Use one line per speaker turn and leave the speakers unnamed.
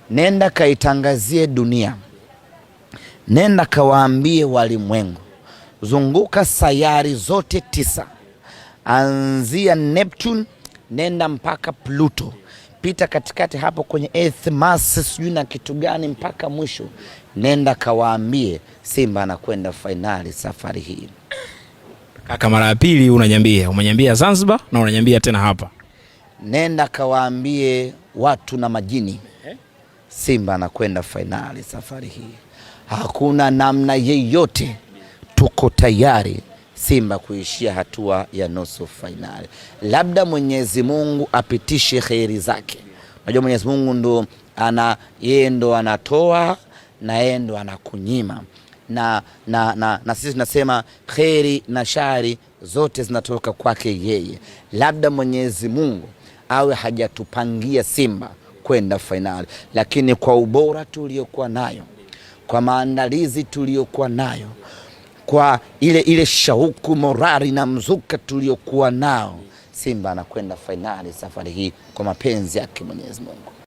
nenda kaitangazie dunia, nenda kawaambie walimwengu, zunguka sayari zote 9, anzia Neptune, nenda mpaka Pluto, pita katikati hapo kwenye Earth, Mars, sijui na kitu gani mpaka mwisho. Nenda kawaambie Simba anakwenda finali safari hii.
Kaka, mara ya pili umeniambia Zanzibar na unaniambia tena hapa.
Nenda kawaambie watu na majini, Simba anakwenda finali safari hii. Hakuna namna yeyote, tuko tayari Simba kuishia hatua ya nusu finali. Labda Mwenyezi Mungu apitishe kheri zake. Unajua Mwenyezi Mungu yeye ndo anatoa na yeye ndo anakunyima. Na sisi tunasema kheri na shari zote zinatoka kwake yeye. Labda Mwenyezi Mungu awe hajatupangia Simba kwenda finali, lakini kwa ubora tuliokuwa nayo, kwa maandalizi tuliokuwa nayo, kwa ile shauku, morali na mzuka tuliokuwa nao, Simba anakwenda finali safari hii kwa mapenzi yake Mwenyezi Mungu.